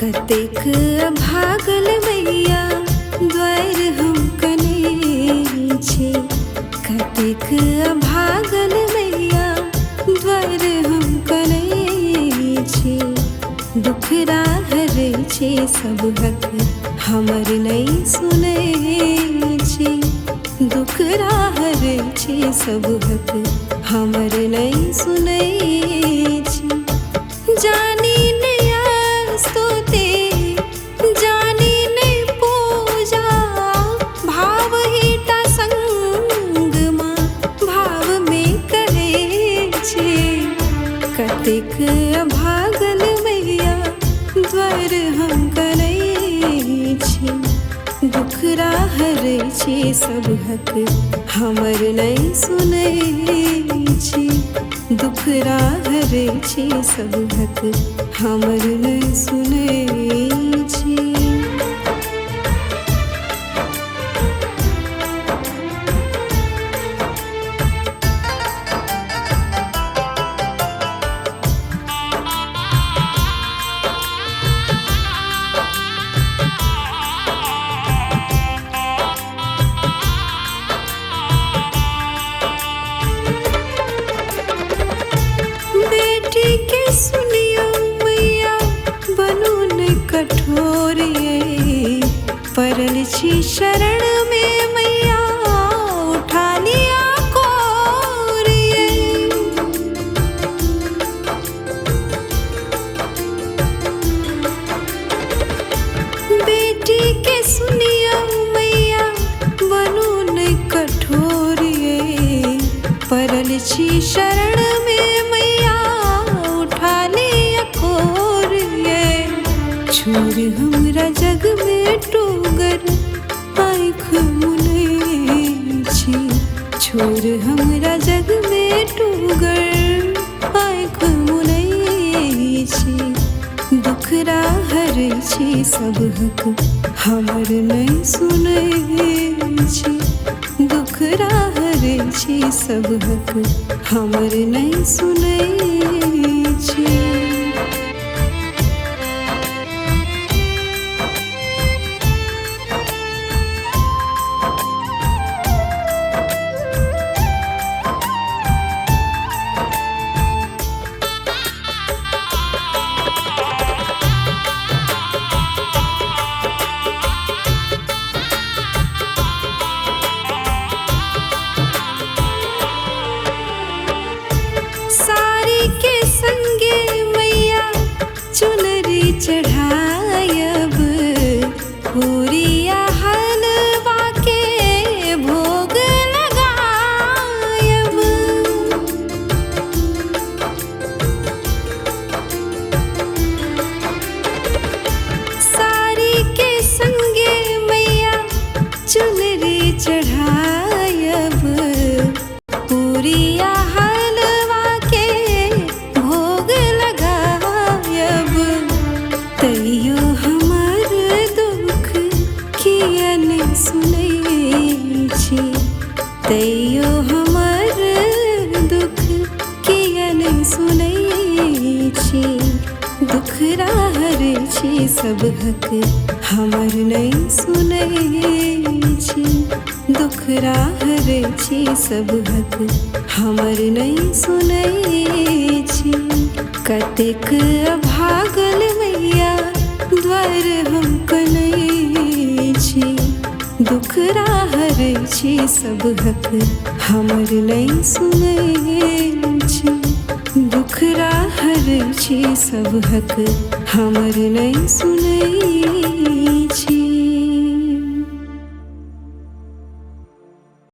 कतेक अभागल मैया द्वार हम कने छी। कतेक अभागल मैया द्वार हम कने छी। दुखरा हरै छी सब हक हमर नहीं सुनै छी। दुखरा हरै छी सब हक हमर नहीं सुनै छी। जानी स्तुति जानी नहीं पूजा भाव हीटा संग माँ भाव में कहे छे। कतेक अभागल मैया द्वार हम करै छी। दुखरा हरै छी सब हक हमर नहीं सुनै छी। दुखरा हरै छी सब हक हमर नहीं सुनै छी। बेटी के सुनियो मैया बनू न कठोर ये। परल छी शरण में मैया उठा लिया कोर ये। बेटी के सुनियो मैया बनू न कठोर ये। परल छी शरण में मैया उठा लिया कोर ये। छोर हमरा जग में टूगर आँख मुनै छी। छोर हमरा जग में टूगर आँख मुनै छी। दुखरा हरै छी सब हक हमर नहीं सुनै छी। दुखरा हरै छी सब हक हमर नहीं सुनै छी। सारी के संगे मैया चुनरी चढ़ायब। पूरिया हलवा के भोग लगायब। सारी के संगे मैया चुनरी चढ़ायब। पूरिया हलवा के भोग लगायब। तैयो हमर दुख किया नहीं सुनै छी। तैयो हमर दुख किया नहीं सुनै छी। दुखरा हरै छी सब हक हमर नहीं सुनै छी। दुखरा हरै छी सब हक हमर नहीं सुनै छी। कतेक अभागल मैया द्वार हम कनै छी। दुखरा हरै छी सब हक हमर नहीं सुनै छी। दुखरा हरै छी सब हक हमर नहीं सुनै